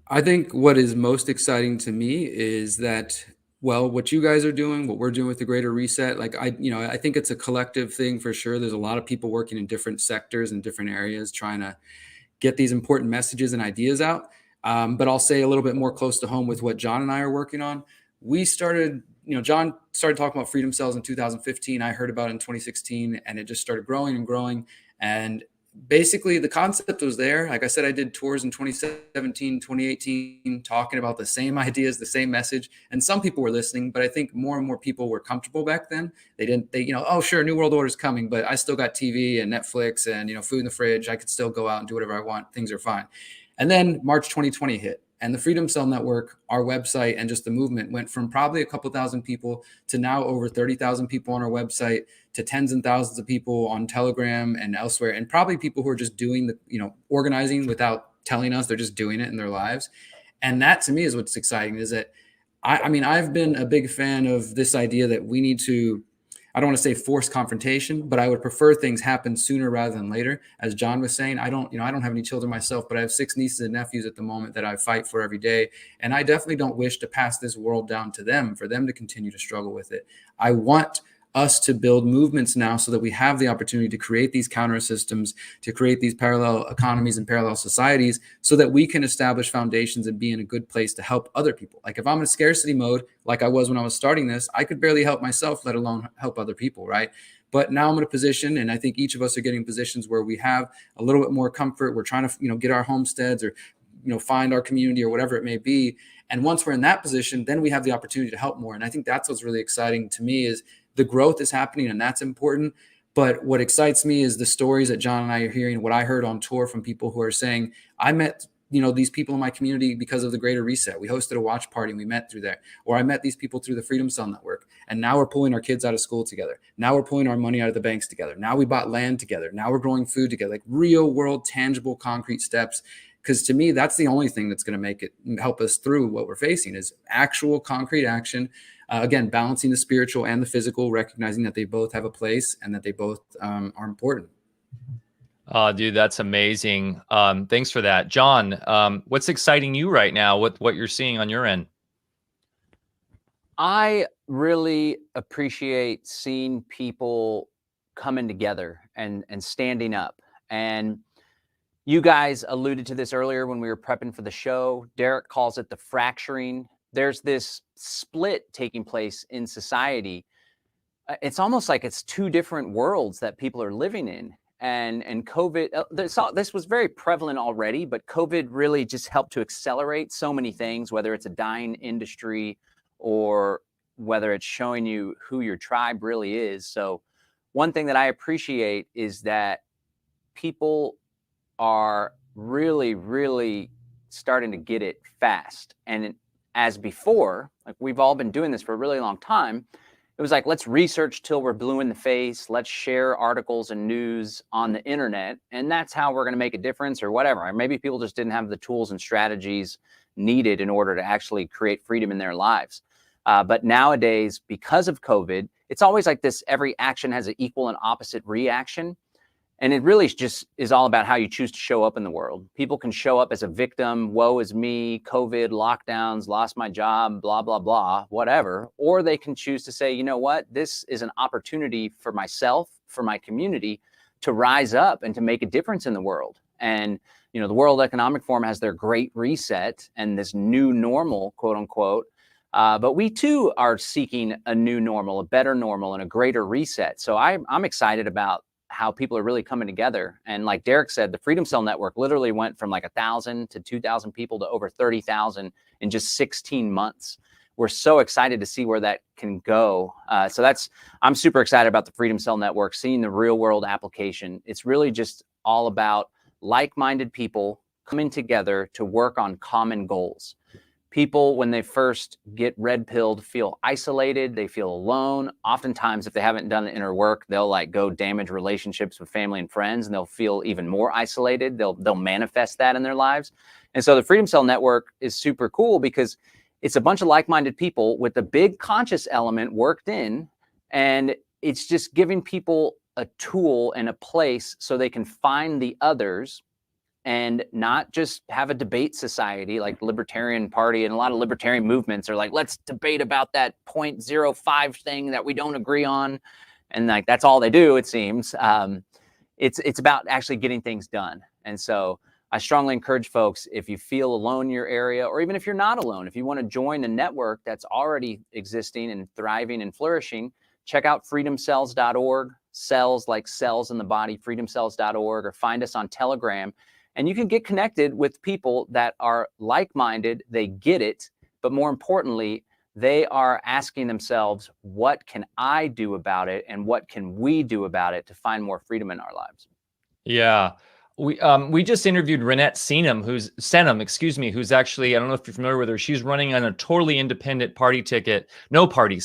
I think what is most exciting to me is that, what you guys are doing, what we're doing with the Greater Reset, like I think it's a collective thing for sure. There's a lot of people working in different sectors and different areas trying to get these important messages and ideas out. But I'll say a little bit more close to home with what John and I are working on. We started, John started talking about freedom cells in 2015. I heard about it in 2016, and it just started growing and growing. And basically the concept was there. Like I said, I did tours in 2017, 2018, talking about the same ideas, the same message. And some people were listening, but I think more and more people were comfortable back then. They oh, sure, New World Order is coming, but I still got TV and Netflix and, food in the fridge. I could still go out and do whatever I want. Things are fine. And then March 2020 hit. And the Freedom Cell Network, our website, and just the movement went from probably a couple thousand people to now over 30,000 people on our website, to tens and thousands of people on Telegram and elsewhere. And probably people who are just doing the, organizing without telling us, they're just doing it in their lives. And that to me is what's exciting, is that I've been a big fan of this idea that we need to, I don't want to say force confrontation, but I would prefer things happen sooner rather than later. As John was saying, I don't have any children myself, but I have 6 nieces and nephews at the moment that I fight for every day. And I definitely don't wish to pass this world down to them, for them to continue to struggle with it. I want us to build movements now so that we have the opportunity to create these counter systems, to create these parallel economies and parallel societies, so that we can establish foundations and be in a good place to help other people. Like if I'm in scarcity mode, like I was when I was starting this, I could barely help myself, let alone help other people, right? But now I'm in a position, and I think each of us are getting positions where we have a little bit more comfort. We're trying to, get our homesteads, or, find our community, or whatever it may be. And once we're in that position, then we have the opportunity to help more. And I think that's what's really exciting to me, is the growth is happening, and that's important. But what excites me is the stories that John and I are hearing, what I heard on tour from people who are saying, I met, these people in my community because of the Greater Reset. We hosted a watch party and we met through there. Or I met these people through the Freedom Cell Network. And now we're pulling our kids out of school together. Now we're pulling our money out of the banks together. Now we bought land together. Now we're growing food together, like real world, tangible, concrete steps. Because to me, that's the only thing that's going to make it help us through what we're facing is actual concrete action. Again, balancing the spiritual and the physical, recognizing that they both have a place and that they both are important. Oh, dude, that's amazing. Thanks for that. John, what's exciting you right now with what you're seeing on your end? I really appreciate seeing people coming together and standing up. And you guys alluded to this earlier when we were prepping for the show. Derrick calls it the fracturing. There's this split taking place in society. It's almost like it's two different worlds that people are living in. And COVID, this was very prevalent already, but COVID really just helped to accelerate so many things, whether it's a dying industry or whether it's showing you who your tribe really is. So one thing that I appreciate is that people are really, really starting to get it fast. And as before, like we've all been doing this for a really long time, it was like, let's research till we're blue in the face. Let's share articles and news on the internet. And that's how we're going to make a difference or whatever. Or maybe people just didn't have the tools and strategies needed in order to actually create freedom in their lives. But nowadays, because of COVID, it's always like this, every action has an equal and opposite reaction. And it really just is all about how you choose to show up in the world. People can show up as a victim, woe is me, COVID, lockdowns, lost my job, blah, blah, blah, whatever. Or they can choose to say, you know what, this is an opportunity for myself, for my community to rise up and to make a difference in the world. And, you know, the World Economic Forum has their great reset and this new normal, quote unquote. But we too are seeking a new normal, a better normal, and a greater reset. So I'm excited about how people are really coming together. And like Derrick said, the Freedom Cell Network literally went from like 1,000 to 2,000 people to over 30,000 in just 16 months. We're so excited to see where that can go. I'm super excited about the Freedom Cell Network, seeing the real world application. It's really just all about like-minded people coming together to work on common goals. People, when they first get red-pilled, feel isolated, they feel alone. Oftentimes, if they haven't done the inner work, they'll like go damage relationships with family and friends, and they'll feel even more isolated. They'll manifest that in their lives. And so the Freedom Cell Network is super cool because it's a bunch of like-minded people with the big conscious element worked in, and it's just giving people a tool and a place so they can find the others and not just have a debate society like Libertarian Party, and a lot of libertarian movements are like, let's debate about that 0.05 thing that we don't agree on. And like, that's all they do, it seems. It's about actually getting things done. And so I strongly encourage folks, if you feel alone in your area, or even if you're not alone, if you want to join a network that's already existing and thriving and flourishing, check out freedomcells.org, cells like cells in the body, freedomcells.org, or find us on Telegram. And you can get connected with people that are like-minded, they get it, but more importantly, they are asking themselves, what can I do about it? And what can we do about it to find more freedom in our lives? Yeah. We just interviewed Renette Senum, who's actually, I don't know if you're familiar with her. She's running on a totally independent party ticket, no party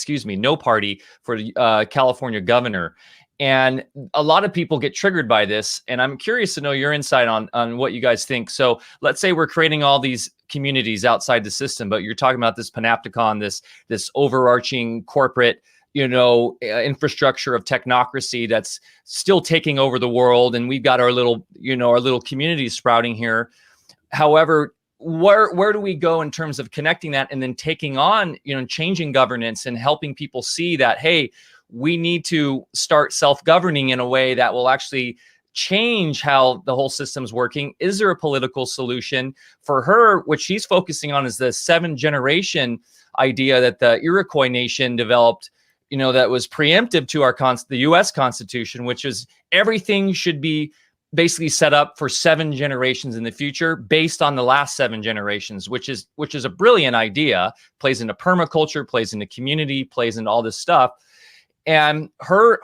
for California governor. And a lot of people get triggered by this. And I'm curious to know your insight on what you guys think. So let's say we're creating all these communities outside the system, but you're talking about this panopticon, this overarching corporate, infrastructure of technocracy that's still taking over the world. And we've got our little communities sprouting here. However, where do we go in terms of connecting that and then taking on, changing governance and helping people see that, hey, we need to start self-governing in a way that will actually change how the whole system's working? Is there a political solution? For her, what she's focusing on is the 7-generation idea that the Iroquois nation developed, that was preemptive to the U.S. Constitution, which is everything should be basically set up for 7 generations in the future based on the last 7 generations, which is a brilliant idea, plays into permaculture, plays into community, plays into all this stuff. And her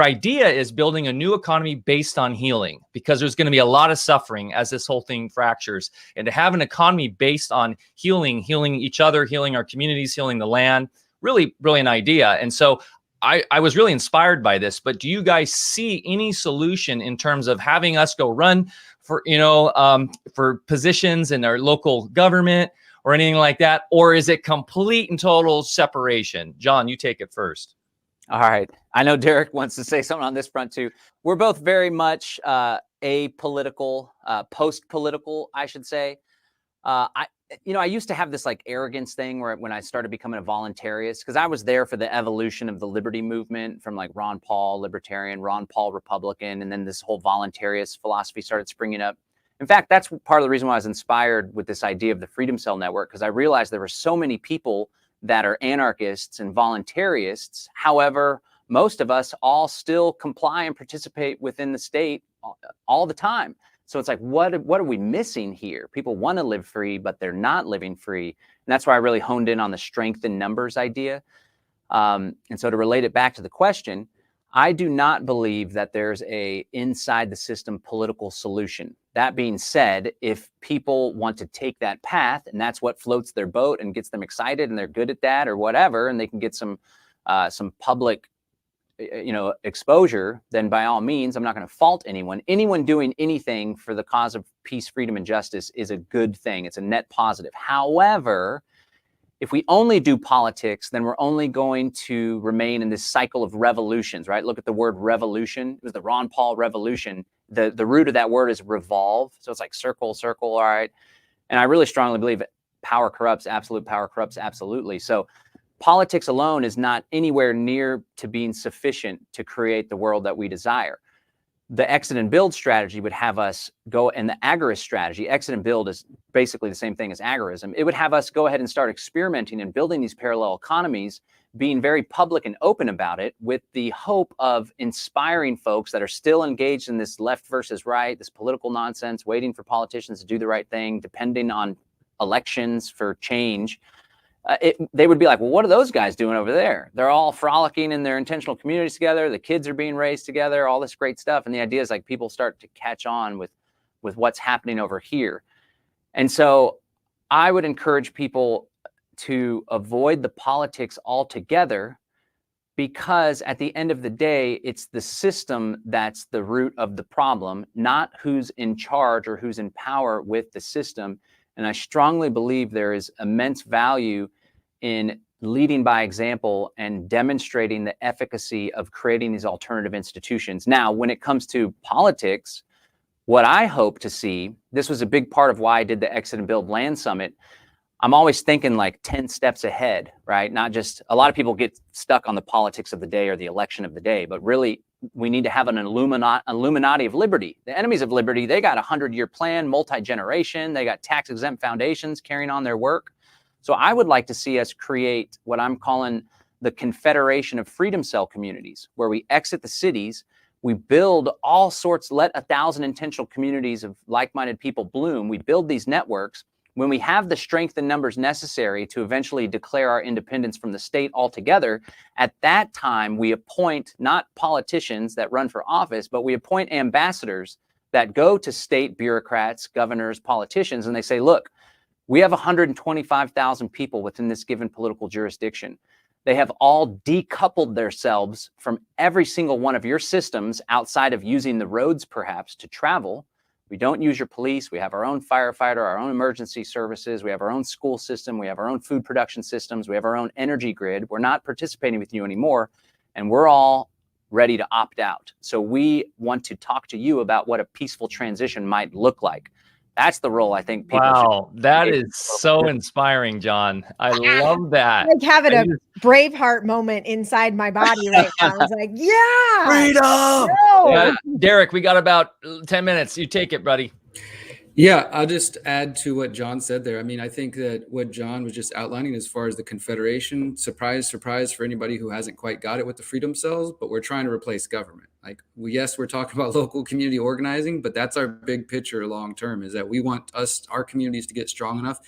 idea is building a new economy based on healing, because there's going to be a lot of suffering as this whole thing fractures. And to have an economy based on healing each other, healing our communities, healing the land, really brilliant idea. And so I was really inspired by this, but do you guys see any solution in terms of having us go run for, for positions in our local government or anything like that? Or is it complete and total separation? John, you take it first. All right. I know Derek wants to say something on this front too. We're both very much apolitical, post-political, I should say. I used to have this like arrogance thing where when I started becoming a voluntarist, because I was there for the evolution of the liberty movement from like Ron Paul libertarian, Ron Paul Republican, and then this whole voluntarist philosophy started springing up. In fact, that's part of the reason why I was inspired with this idea of the Freedom Cell Network, because I realized there were so many people that are anarchists and voluntarists. However, most of us all still comply and participate within the state all the time. So it's like, what are we missing here? People want to live free, but they're not living free. And that's why I really honed in on the strength in numbers idea. And so to relate it back to the question, I do not believe that there's a inside the system political solution. That being said, if people want to take that path and that's what floats their boat and gets them excited and they're good at that or whatever, and they can get some public exposure, then by all means, I'm not going to fault anyone. Anyone doing anything for the cause of peace, freedom, and justice is a good thing. It's a net positive. However, if we only do politics, then we're only going to remain in this cycle of revolutions, right? Look at the word revolution. It was the Ron Paul revolution. The root of that word is revolve. So it's like circle, circle, all right? And I really strongly believe power corrupts, absolute power corrupts absolutely. So politics alone is not anywhere near to being sufficient to create the world that we desire. The exit and build strategy would have us go, and the agorist strategy, exit and build is basically the same thing as agorism. It would have us go ahead and start experimenting and building these parallel economies, being very public and open about it, with the hope of inspiring folks that are still engaged in this left versus right, this political nonsense, waiting for politicians to do the right thing, depending on elections for change. They would be like, well, what are those guys doing over there? They're all frolicking in their intentional communities together. The kids are being raised together, all this great stuff. And the idea is like people start to catch on with what's happening over here. And so I would encourage people to avoid the politics altogether, because at the end of the day, it's the system that's the root of the problem, not who's in charge or who's in power with the system. And I strongly believe there is immense value in leading by example and demonstrating the efficacy of creating these alternative institutions. Now, when it comes to politics, what I hope to see, this was a big part of why I did the Exit and Build Land Summit. I'm always thinking like 10 steps ahead, right? Not just, a lot of people get stuck on the politics of the day or the election of the day, but really we need to have an Illuminati of liberty. The enemies of liberty, they got a 100-year plan, multi-generation, they got tax-exempt foundations carrying on their work. So I would like to see us create what I'm calling the Confederation of Freedom Cell communities, where we exit the cities, we build all sorts, let 1,000 intentional communities of like-minded people bloom. We build these networks. When we have the strength and numbers necessary to eventually declare our independence from the state altogether, at that time, we appoint not politicians that run for office, but we appoint ambassadors that go to state bureaucrats, governors, politicians, and they say, look, we have 125,000 people within this given political jurisdiction. They have all decoupled themselves from every single one of your systems outside of using the roads, perhaps, to travel. We don't use your police. We have our own firefighter, our own emergency services. We have our own school system. We have our own food production systems. We have our own energy grid. We're not participating with you anymore, and we're all ready to opt out. So we want to talk to you about what a peaceful transition might look like. That's the role I think people Wow, should. that is so inspiring, John. I love that. Like having a Braveheart moment inside my body right now. I was like, yeah. Freedom. No. Yeah, Derek, we got about 10 minutes. You take it, buddy. Yeah, I'll just add to what John said there. I mean, I think that what John was just outlining as far as the Confederation, surprise, surprise for anybody who hasn't quite got it with the Freedom Cells, but we're trying to replace government. Like, yes, we're talking about local community organizing, but that's our big picture long term, is that we want our communities to get strong enough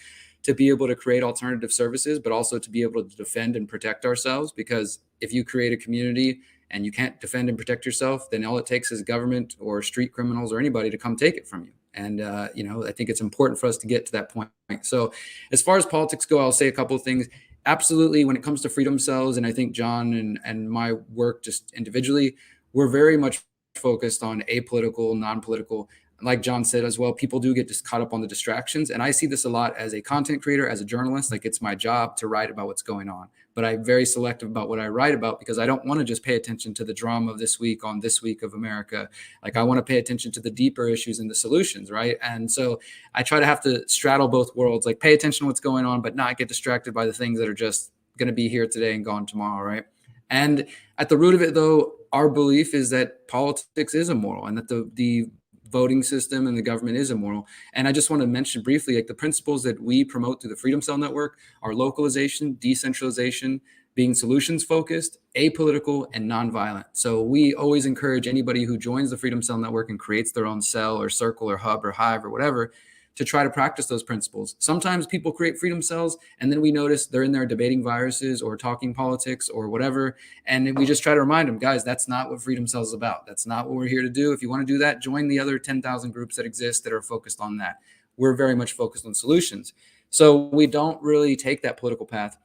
to be able to create alternative services, but also to be able to defend and protect ourselves. Because if you create a community and you can't defend and protect yourself, then all it takes is government or street criminals or anybody to come take it from you. And, I think it's important for us to get to that point. So as far as politics go, I'll say a couple of things. absolutely, when it comes to freedom cells, and I think John and my work just individually, we're very much focused on apolitical, non-political. Like John said as well, people do get just caught up on the distractions. And I see this a lot as a content creator, as a journalist. Like, it's my job to write about what's going on. But I'm very selective about what I write about, because I don't want to just pay attention to the drama of this week on This Week of America. Like, I want to pay attention to the deeper issues and the solutions, right? And so I try to have to straddle both worlds, like pay attention to what's going on, but not get distracted by the things that are just going to be here today and gone tomorrow, right? And at the root of it, though, our belief is that politics is immoral, and that the voting system and the government is immoral. And I just want to mention briefly, like, the principles that we promote through the Freedom Cell Network are localization, decentralization, being solutions focused, apolitical, and nonviolent. So we always encourage anybody who joins the Freedom Cell Network and creates their own cell or circle or hub or hive or whatever to try to practice those principles. Sometimes people create freedom cells and then we notice they're in there debating viruses or talking politics or whatever. And we just try to remind them, guys, that's not what freedom cells is about. That's not what we're here to do. If you want to do that, join the other 10,000 groups that exist that are focused on that. We're very much focused on solutions. So we don't really take that political path.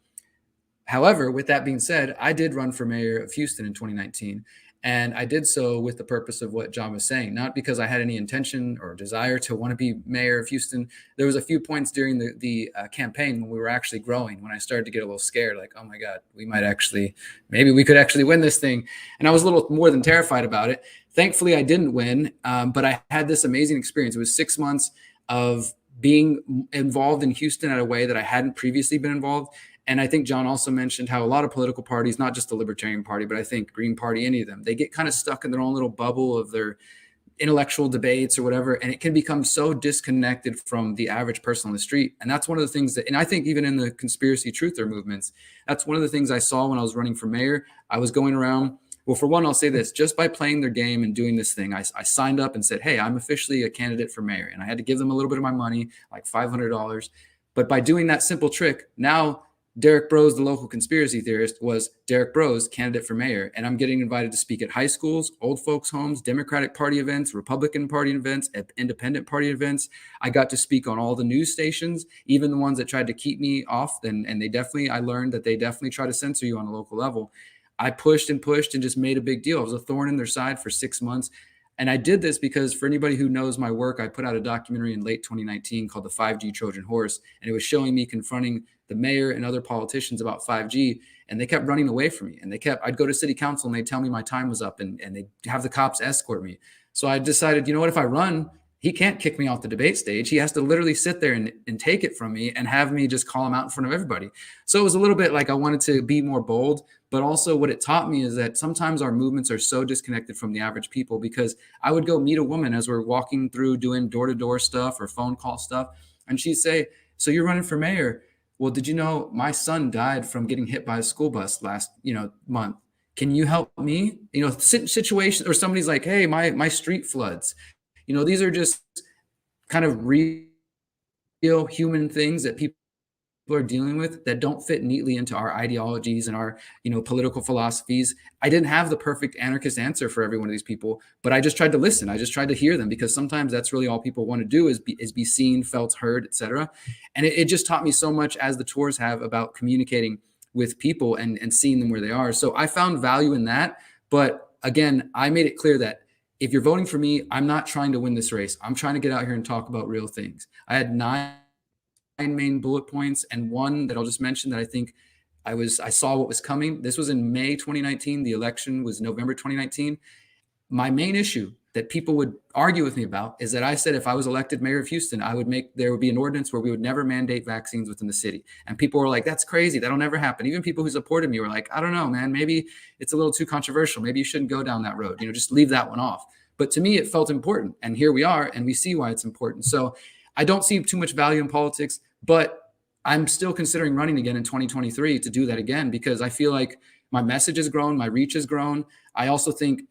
However, with that being said, I did run for mayor of Houston in 2019. And I did so with the purpose of what John was saying, not because I had any intention or desire to want to be mayor of Houston. There was a few points during the campaign when we were actually growing, when I started to get a little scared, like, oh my God, maybe we could actually win this thing. And I was a little more than terrified about it. Thankfully, I didn't win, but I had this amazing experience. It was 6 months of being involved in Houston in a way that I hadn't previously been involved. And I think John also mentioned how a lot of political parties, not just the Libertarian Party, but I think Green Party, any of them, they get kind of stuck in their own little bubble of their intellectual debates or whatever. And it can become so disconnected from the average person on the street. And that's one of the things that, and I think even in the conspiracy truther movements, that's one of the things I saw when I was running for mayor. I was going around. Well, for one, I'll say this, just by playing their game and doing this thing, I signed up and said, hey, I'm officially a candidate for mayor. And I had to give them a little bit of my money, like $500. But by doing that simple trick, now Derrick Broze, the local conspiracy theorist, was Derrick Broze, candidate for mayor. And I'm getting invited to speak at high schools, old folks' homes, Democratic Party events, Republican Party events, Independent Party events. I got to speak on all the news stations, even the ones that tried to keep me off. And I learned that they definitely try to censor you on a local level. I pushed and just made a big deal. I was a thorn in their side for 6 months. And I did this because, for anybody who knows my work, I put out a documentary in late 2019 called the 5G Trojan Horse. And it was showing me confronting the mayor and other politicians about 5G. And they kept running away from me. And I'd go to city council and they'd tell me my time was up and they'd have the cops escort me. So I decided, you know what, if I run, he can't kick me off the debate stage. He has to literally sit there and take it from me and have me just call him out in front of everybody. So it was a little bit like I wanted to be more bold, but also what it taught me is that sometimes our movements are so disconnected from the average people, because I would go meet a woman as we're walking through doing door-to-door stuff or phone call stuff. And she'd say, so you're running for mayor. Well, did you know my son died from getting hit by a school bus last, month? Can you help me? Situation, or somebody's like, hey, my street floods. These are just kind of real human things that people are dealing with that don't fit neatly into our ideologies and our, political philosophies. I didn't have the perfect anarchist answer for every one of these people, but I just tried to listen. I just tried to hear them, because sometimes that's really all people want to do is be seen, felt, heard, etc. And it just taught me so much, as the tours have, about communicating with people and seeing them where they are. So I found value in that. But again, I made it clear that if you're voting for me, I'm not trying to win this race. I'm trying to get out here and talk about real things. I had 9 main bullet points, and one that I'll just mention that I think I saw what was coming. This was in May 2019. The election was November 2019. My main issue that people would argue with me about is that I said if I was elected mayor of Houston, there would be an ordinance where we would never mandate vaccines within the city. And people were like, that's crazy. That'll never happen. Even people who supported me were like, I don't know, man, maybe it's a little too controversial. Maybe you shouldn't go down that road. Just leave that one off. But to me, it felt important. And here we are, and we see why it's important. So I don't see too much value in politics, but I'm still considering running again in 2023 to do that again, because I feel like my message has grown, my reach has grown. I also think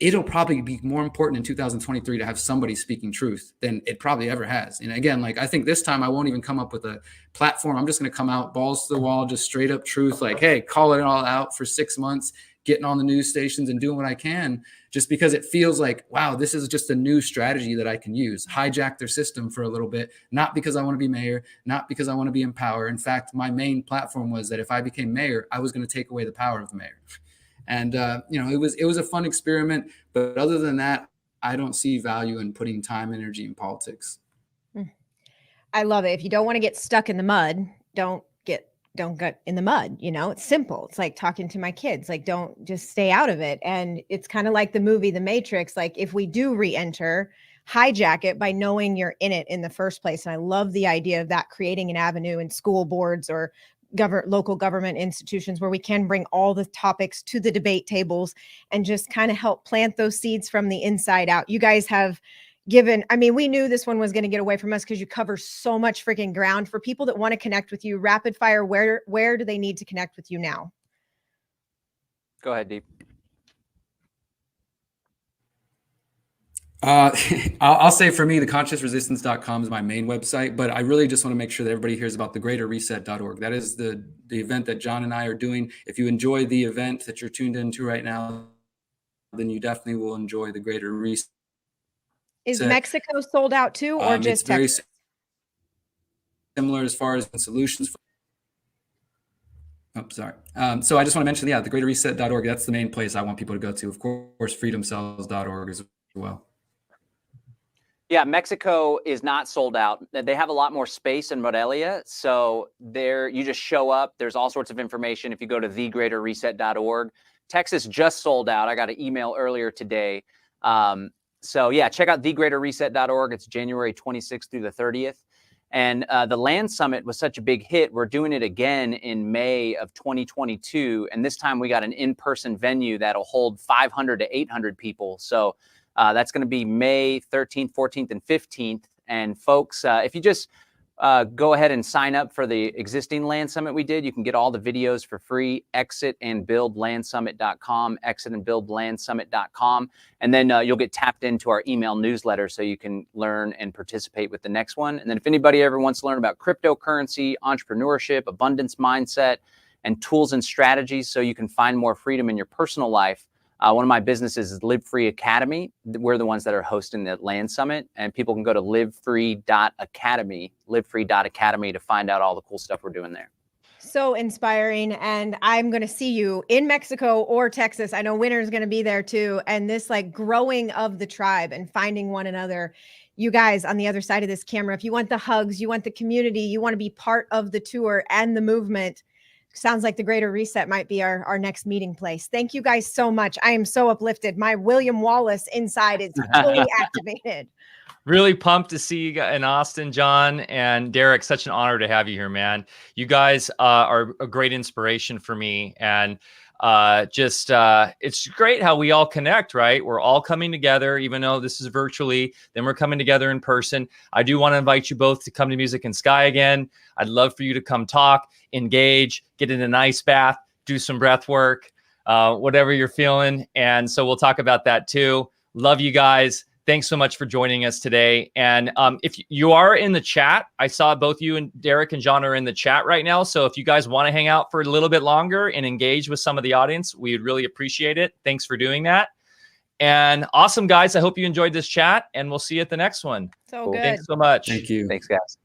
it'll probably be more important in 2023 to have somebody speaking truth than it probably ever has. And again, I think this time I won't even come up with a platform. I'm just going to come out balls to the wall, just straight up truth. Like, hey, call it all out for 6 months. getting on the news stations and doing what I can, just because it feels like, wow, this is just a new strategy that I can use. Hijack their system for a little bit, not because I want to be mayor, not because I want to be in power. In fact, my main platform was that if I became mayor, I was going to take away the power of the mayor. And it was a fun experiment. But other than that, I don't see value in putting time, energy in politics. I love it. If you don't want to get stuck in the mud, don't get in the mud. It's simple. It's like talking to my kids, like, don't just stay out of it. And it's kind of like the movie, The Matrix. Like, if we do re-enter, hijack it by knowing you're in it in the first place. And I love the idea of that, creating an avenue in school boards or local government institutions where we can bring all the topics to the debate tables and just kind of help plant those seeds from the inside out. You guys have given, we knew this one was going to get away from us because you cover so much freaking ground. For people that want to connect with you, rapid fire, where do they need to connect with you now? Go ahead, Deep. I'll say for me, theconsciousresistance.com is my main website, but I really just want to make sure that everybody hears about thegreaterreset.org. That is the event that John and I are doing. If you enjoy the event that you're tuned into right now, then you definitely will enjoy the Greater Reset. Is Mexico sold out too, or just it's very Texas? similar as far as solutions. So I just want to mention, thegreaterreset.org. That's the main place I want people to go to. Of course, freedomcells.org as well. Yeah, Mexico is not sold out. They have a lot more space in Morelia. So you just show up. There's all sorts of information if you go to thegreaterreset.org. Texas just sold out. I got an email earlier today. So yeah, check out thegreaterreset.org. It's January 26th through the 30th. And the Land Summit was such a big hit. We're doing it again in May of 2022. And this time we got an in-person venue that'll hold 500 to 800 people. So that's going to be May 13th, 14th, and 15th. And folks, if you just go ahead and sign up for the existing Land Summit we did, you can get all the videos for free. Exitandbuildlandsummit.com, exitandbuildlandsummit.com. And then you'll get tapped into our email newsletter so you can learn and participate with the next one. And then if anybody ever wants to learn about cryptocurrency, entrepreneurship, abundance mindset, and tools and strategies so you can find more freedom in your personal life, one of my businesses is Live Free Academy. We're the ones that are hosting the Land Summit, and people can go to livefree.academy to find out all the cool stuff we're doing there. So inspiring. And I'm going to see you in Mexico or Texas. I know Winter's going to be there too. And this like growing of the tribe and finding one another. You guys on the other side of this camera, if you want the hugs, you want the community, you want to be part of the tour and the movement, sounds like the Greater Reset might be our next meeting place. Thank you guys so much. I am so uplifted. My William Wallace inside is fully activated. Really pumped to see you in Austin, John and Derek. Such an honor to have you here, man. You guys are a great inspiration for me. And it's great how we all connect, right? We're all coming together, even though this is virtually, then we're coming together in person. I do want to invite you both to come to Music and Sky again. I'd love for you to come talk, engage, get in an ice bath, do some breath work, whatever you're feeling. And so we'll talk about that too. Love you guys. Thanks so much for joining us today. And if you are in the chat, I saw both you and Derek and John are in the chat right now. So if you guys want to hang out for a little bit longer and engage with some of the audience, we would really appreciate it. Thanks for doing that. And awesome, guys. I hope you enjoyed this chat, and we'll see you at the next one. So good. Thanks so much. Thank you. Thanks, guys.